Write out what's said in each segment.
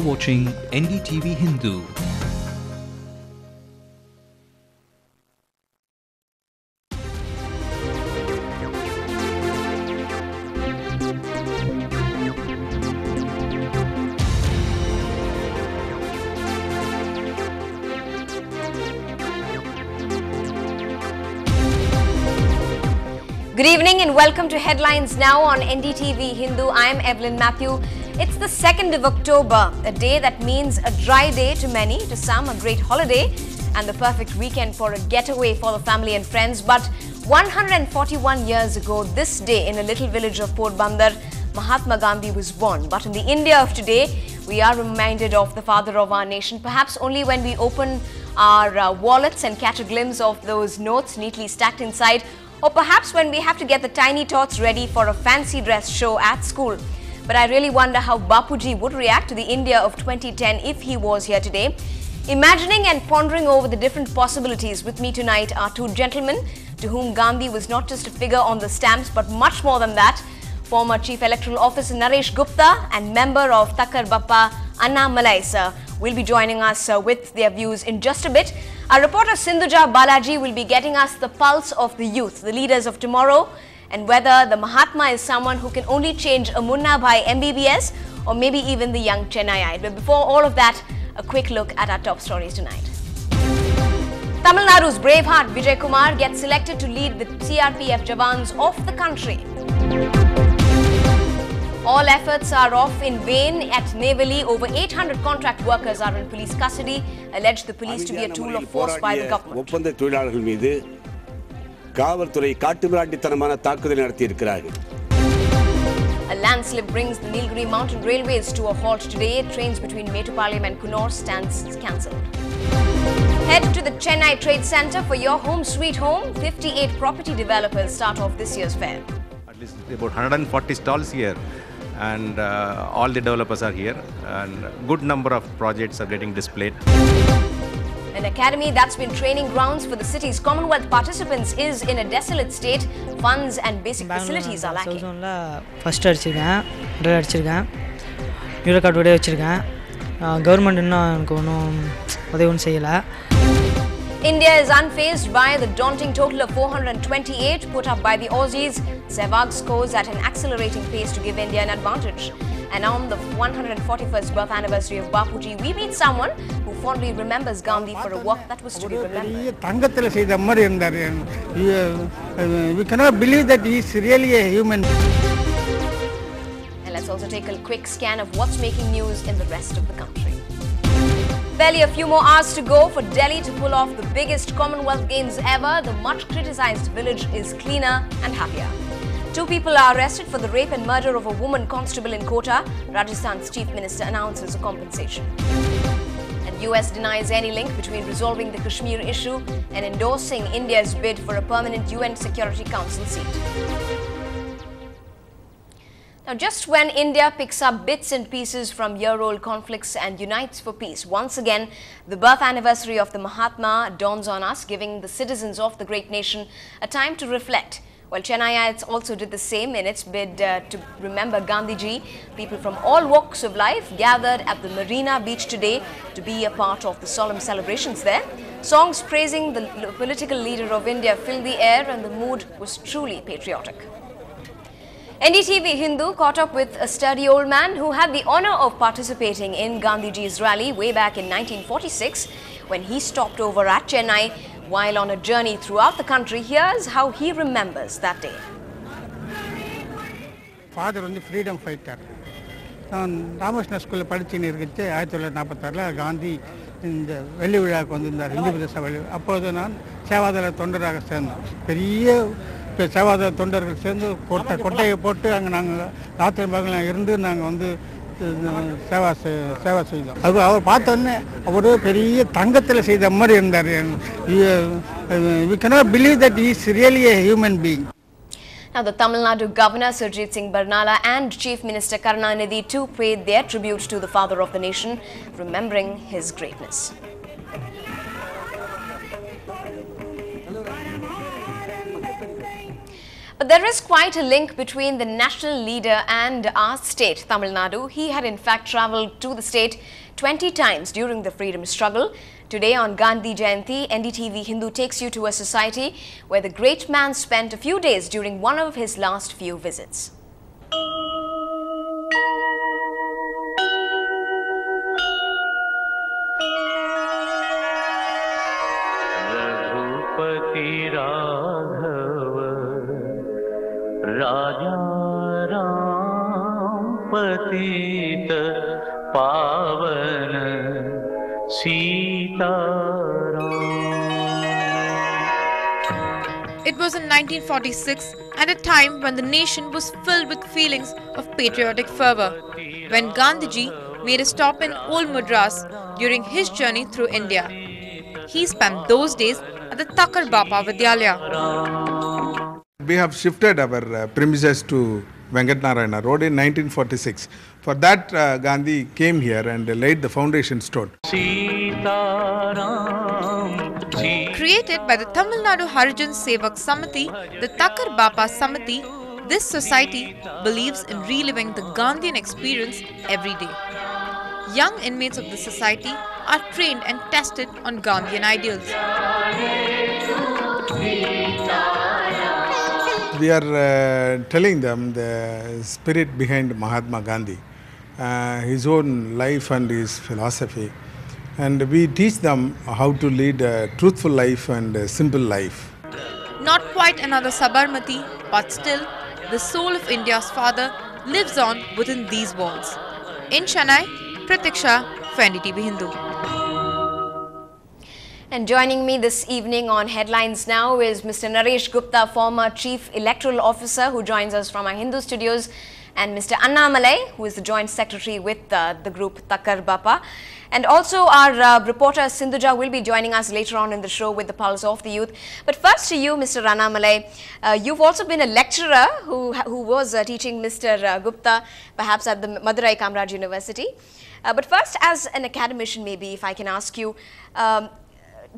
watching Ndtv-Hindu. Good evening and welcome to Headlines Now on Ndtv-Hindu. I am Evelyn Matthew. It's the 2nd of October, a day that means a dry day to many, to some a great holiday and the perfect weekend for a getaway for the family and friends. But 141 years ago, this day in a little village of Port Bandar, Mahatma Gandhi was born. But in the India of today, we are reminded of the father of our nation, perhaps only when we open our wallets and catch a glimpse of those notes neatly stacked inside, or perhaps when we have to get the tiny tots ready for a fancy dress show at school. But I really wonder how Bapuji would react to the India of 2010 if he was here today. Imagining and pondering over the different possibilities, with me tonight are two gentlemen to whom Gandhi was not just a figure on the stamps but much more than that. Former Chief Electoral Officer Naresh Gupta and member of Thakkar Bappa Annamalai sir will be joining us with their views in just a bit. Our reporter Sindhuja Balaji will be getting us the pulse of the youth, the leaders of tomorrow, and whether the Mahatma is someone who can only change a Munna Bhai MBBS or maybe even the young Chennaiite. But before all of that, a quick look at our top stories tonight. Tamil Nadu's braveheart Vijay Kumar gets selected to lead the CRPF Jawans of the country. All efforts are off in vain at Neyveli. Over 800 contract workers are in police custody, alleged the police to be a tool of force by the government. A landslip brings the Nilgiri Mountain Railways to a halt today. Trains between Metupalayam and Coonoor stands cancelled. Head to the Chennai Trade Centre for your home sweet home. 58 property developers start off this year's fair. At least about 140 stalls here, and all the developers are here, and good number of projects are getting displayed. An academy that's been training grounds for the city's Commonwealth participants is in a desolate state. Funds and basic facilities are lacking. First அடிச்சிருக்கேன், ரெண்டாவது அடிச்சிருக்கேன், new record ஓட வச்சிருக்கேன். Government இன்னும் எனக்கு ஒன்றும் உதவி செய்யல. India is unfazed by the daunting total of 428 put up by the Aussies. Sehwag scores at an accelerating pace to give India an advantage. And on the 141st birth anniversary of Bapuji, we meet someone who fondly remembers Gandhi for a work that was to be remembered. We cannot believe that he is really a human. And let's also take a quick scan of what's making news in the rest of the country. Barely a few more hours to go for Delhi to pull off the biggest Commonwealth Games ever. The much criticized village is cleaner and happier. 2 people are arrested for the rape and murder of a woman constable in Kota. Rajasthan's chief minister announces a compensation. And US denies any link between resolving the Kashmir issue and endorsing India's bid for a permanent UN Security Council seat. Now, just when India picks up bits and pieces from year-old conflicts and unites for peace, once again, the birth anniversary of the Mahatma dawns on us, giving the citizens of the great nation a time to reflect. Well, Chennaiites also did the same in its bid to remember Gandhiji. People from all walks of life gathered at the Marina Beach today to be a part of the solemn celebrations there. Songs praising the political leader of India filled the air, and the mood was truly patriotic. Ndtv-Hindu caught up with a sturdy old man who had the honor of participating in Gandhiji's rally way back in 1946 when he stopped over at Chennai while on a journey throughout the country. Here's how he remembers that day. Father was a freedom fighter. நான் ராமகிருஷ்ண ஸ்கூலில் படிச்சுன்னு இருந்துச்சு. 1946 காந்தி இந்த வெள்ளி விழாவுக்கு வந்திருந்தார், இந்து பிரதேச வெள்ளி. அப்போது நான் சேவாதள தொண்டராக சேர்ந்தோம். பெரிய சேவாதள தொண்டர்கள் சேர்ந்து கொட்டையை போட்டு அங்கே நாங்கள் ராத்திரி பகலில் இருந்து நாங்கள் வந்து சேவை செய்தோம். அது அவர் பார்த்தோன்னே அவர் பெரிய தங்கத்தில் செய்த மாதிரி இருந்தார். We cannot believe that he is really a human being. Now, the Tamil Nadu Governor Surjit Singh Barnala and Chief Minister Karunanidhi too paid their tribute to the father of the nation, remembering his greatness. But There is quite a link between the national leader and our state, Tamil Nadu. He had in fact travelled to the state 20 times during the freedom struggle. Today on Gandhi Jayanti, Ndtv-Hindu takes you to a society where the great man spent a few days during one of his last few visits. राजा राम पतित पावन Sitaram. It was in 1946, at a time when the nation was filled with feelings of patriotic fervor, when Gandhiji made a stop in Old Madras during his journey through India. He spent those days at the Thakkar Bapa Vidyalaya. We have shifted our premises to Venkatnarayana Road in 1946. For that, Gandhi came here and laid the foundation stone. Created by the Tamil Nadu Harijan Sevak Samiti, the Thakkar Bapa Samiti, this society believes in reliving the Gandhian experience every day. Young inmates of the society are trained and tested on Gandhian ideals. We are telling them the spirit behind Mahatma Gandhi, his own life and his philosophy. And we teach them how to lead a truthful life and a simple life. Not quite another Sabarmati, but still, the soul of India's father lives on within these walls. In Chennai, Pratiksha for Ndtv-Hindu. And joining me this evening on Headlines Now is Mr. Naresh Gupta, former Chief Electoral Officer, who joins us from our Hindu studios, and Mr. Annamalai, who is the Joint Secretary with the group Thakkar Bapa. And also our reporter Sindhuja will be joining us later on in the show with the Pulse of the Youth. But first to you, Mr. Annamalai, you've also been a lecturer who was teaching Mr. Gupta, perhaps at the Madurai Kamraj University. But first, as an academician, maybe if I can ask you,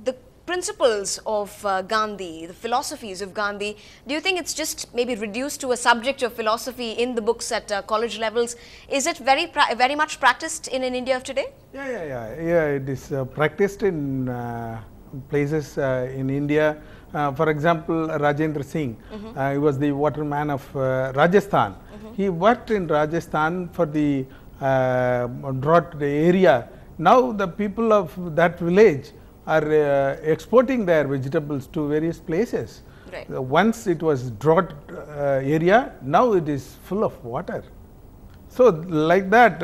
the principles of Gandhi, the philosophies of Gandhi, do you think it's just maybe reduced to a subject of philosophy in the books at college levels? Is it very much practiced in India of today? Yeah, it is practiced in places in India. For example, Rajendra Singh, he was the waterman of Rajasthan. He worked in Rajasthan for the drought area. Now the people of that village are exporting their vegetables to various places. Right. Once it was drought area, now it is full of water. So like that,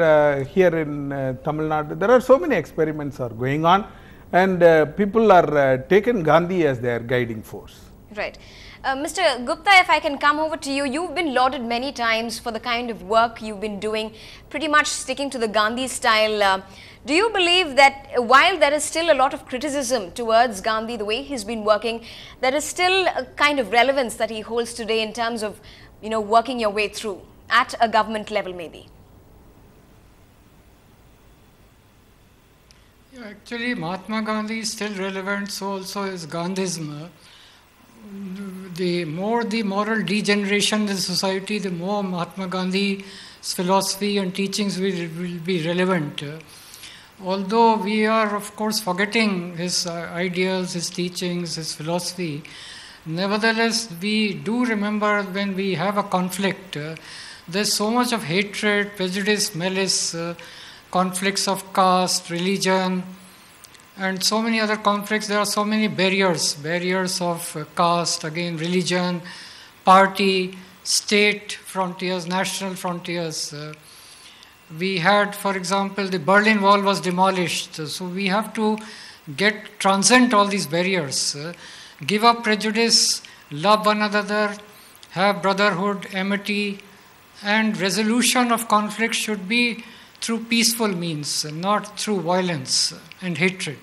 here in Tamil Nadu, there are so many experiments are going on, and people are taken Gandhi as their guiding force. Right. Mr. Gupta, if I can come over to you, you've been lauded many times for the kind of work you've been doing, pretty much sticking to the Gandhi style. Do you believe that while there is still a lot of criticism towards Gandhi, the way he's been working, there is still a kind of relevance that he holds today in terms of, working your way through at a government level maybe? Yeah, actually, Mahatma Gandhi is still relevant, so also is Gandhism. The more the moral degeneration in the society, the more Mahatma Gandhi's philosophy and teachings will be relevant. Although we are, of course, forgetting his ideals, his teachings, his philosophy, nevertheless, we do remember when we have a conflict, there's so much of hatred, prejudice, malice, conflicts of caste, religion, and so many other conflicts. There are so many barriers of caste, again religion, party, state frontiers, national frontiers. We had, for example, the Berlin Wall was demolished, so we have to transcend all these barriers, give up prejudice, love one another, have brotherhood, amity, and resolution of conflict should be through peaceful means, not through violence and hatred.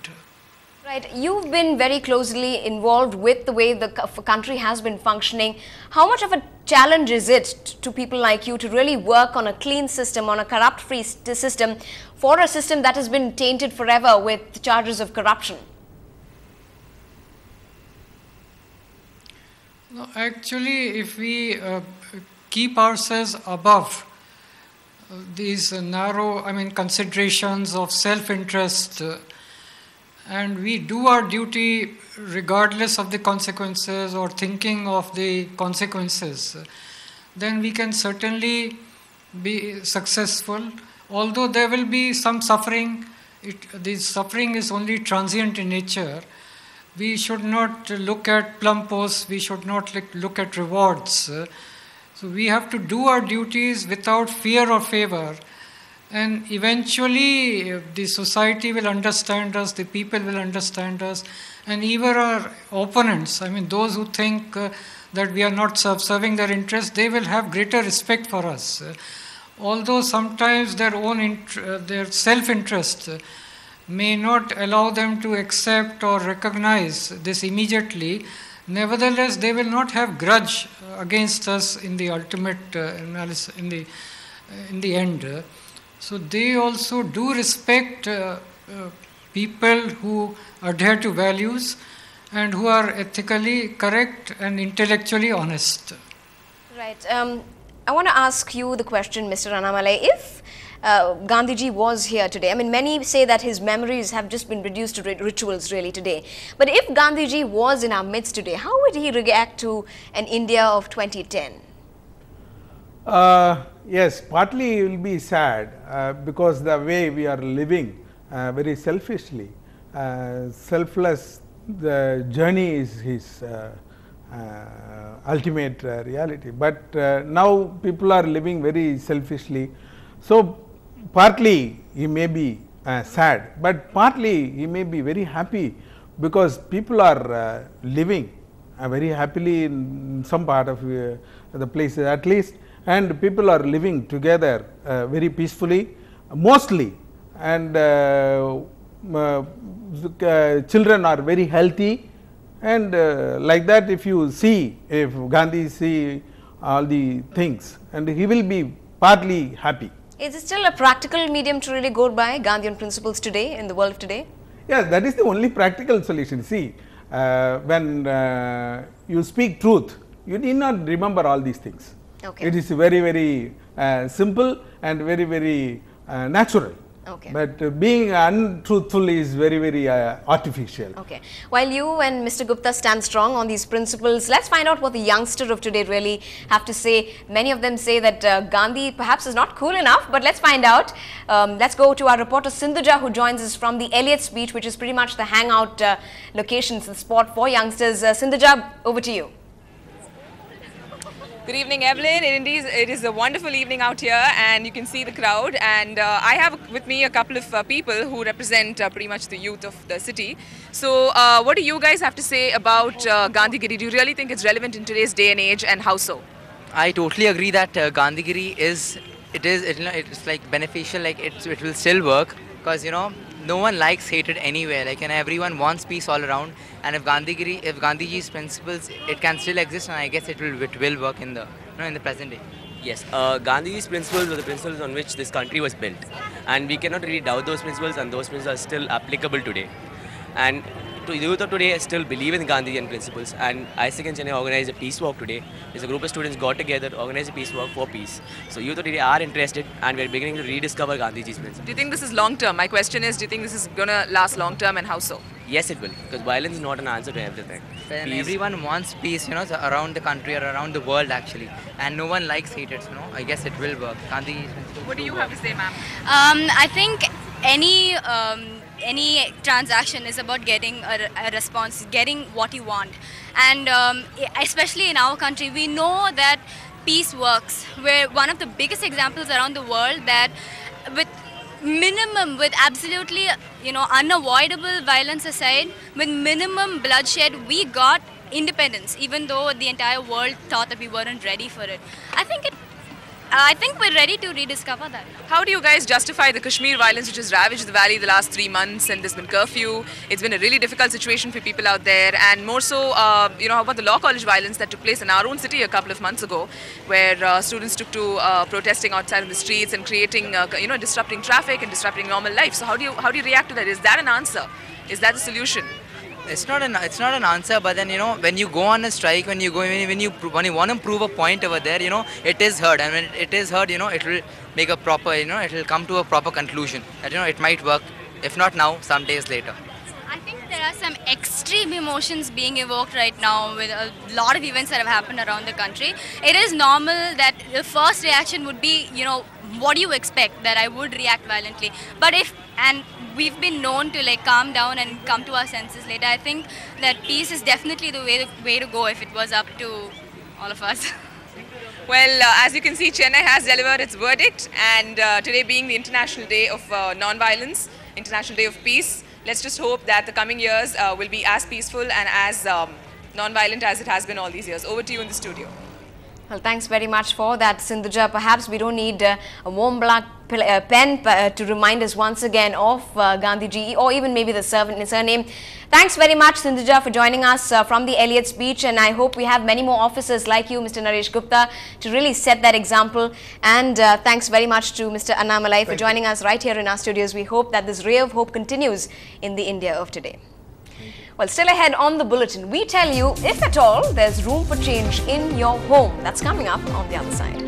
Right. You've been very closely involved with the way the country has been functioning. How much of a challenge is it to people like you to really work on a clean system, on a corrupt-free system, for a system that has been tainted forever with charges of corruption? No, actually, if we keep ourselves above these narrow, considerations of self-interest, and we do our duty regardless of the consequences or thinking of the consequences, then we can certainly be successful. Although there will be some suffering, the suffering is only transient in nature. We should not look at plum posts, we should not look at rewards. So we have to do our duties without fear or favor, and eventually the society will understand us, the people will understand us, and even our opponents, those who think that we are not serving their interests, they will have greater respect for us. Although sometimes their self-interest may not allow them to accept or recognize this immediately, nevertheless they will not have grudge against us in the ultimate analysis, in the end. So they also do respect people who adhere to values and who are ethically correct and intellectually honest. Right. I want to ask you the question, Mr. Annamalai. If Gandhiji was here today, many say that his memories have just been reduced to rituals really today. But if Gandhiji was in our midst today, how would he react to an India of 2010? Yes, partly he will be sad because the way we are living very selfishly, selfless, the journey is his ultimate reality. But now people are living very selfishly. So partly he may be sad, but partly he may be very happy because people are living very happily in some part of the places at least, and people are living together very peacefully, mostly, and children are very healthy, and like that if Gandhi see all the things, and he will be partly happy. Is it still a practical medium to really go by, Gandhian principles today, in the world of today? Yes, that is the only practical solution. See, when you speak truth, you need not remember all these things. Okay. It is very, very simple and very, very natural. Okay. But being untruthful is very, very artificial. Okay. While you and Mr. Gupta stand strong on these principles, let's find out what the youngster of today really have to say. Many of them say that Gandhi perhaps is not cool enough, but let's find out. Let's go to our reporter Sindhuja, who joins us from the Elliott's Beach, which is pretty much the hangout locations, the spot for youngsters. Sindhuja, over to you. Good evening, Evelyn. It is a wonderful evening out here, and you can see the crowd. And I have with me a couple of people who represent pretty much the youth of the city. So, what do you guys have to say about Gandhigiri? Do you really think it's relevant in today's day and age, and how so? I totally agree that Gandhigiri it's like beneficial. Like it will still work because no one likes hatred anywhere. Like, and everyone wants peace all around. And if Gandhiji's principles, it can still exist, and I guess it will work in the in the present day. Yes, Gandhiji's principles were the principles on which this country was built, and we cannot really doubt those principles, and those principles are still applicable today. And the youth of today still believe in Gandhian principles, and ISIC in Chennai organized a peace walk today. There's a group of students got together, organized a peace walk for peace. So youth of today are interested, and we're beginning to rediscover Gandhiji's principles. Do you think this is long term? My question is, do you think this is going to last long term, and how so? Yes, it will, because violence is not an answer to everything. And everyone wants peace, around the country or around the world actually, and no one likes hatred. I guess it will work. Gandhi's principles. What do you have to say, ma'am? I think any transaction is about getting a response, getting what you want, and especially in our country, we know that peace works. We're one of the biggest examples around the world that with absolutely unavoidable violence aside, with minimum bloodshed, we got independence, even though the entire world thought that we weren't ready for it. I think we're ready to rediscover that. How do you guys justify the Kashmir violence which has ravaged the valley the last 3 months, and there's been curfew? It's been a really difficult situation for people out there, and more so, how about the law college violence that took place in our own city a couple of months ago, where students took to protesting outside in the streets and creating, disrupting traffic and disrupting normal life. So how do you react to that? Is that an answer? Is that a solution? it's not an answer, but then, you know, when you go on a strike, when you want to prove a point over there, you know, it is heard, and when it is heard, you know, it will make a proper, you know, it will come to a proper conclusion that, you know, it might work, if not now, some days later. I think there are some extreme emotions being evoked right now with a lot of events that have happened around the country. It is normal that the first reaction would be, you know, what do you expect, that I would react violently. But and we've been known to like calm down and come to our senses later. I think that peace is definitely the way to go if it was up to all of us. Well, as you can see, Chennai has delivered its verdict, and today being the International Day of Non-Violence, International Day of Peace, let's just hope that the coming years will be as peaceful and as non-violent as it has been all these years. Over to you in the studio. Well, thanks very much for that, Sindhuja. Perhaps we don't need a warm black pen to remind us once again of Gandhiji, or even maybe the surname. Thanks very much, Sindhuja, for joining us from the Elliott's Beach, and I hope we have many more officers like you, Mr. Naresh Gupta, to really set that example. And thanks very much to Mr. Annamalai for joining us right here in our studios. We hope that this ray of hope continues in the India of today. Well, still ahead on the bulletin, we tell you, if at all, there's room for change in your home. That's coming up on the other side.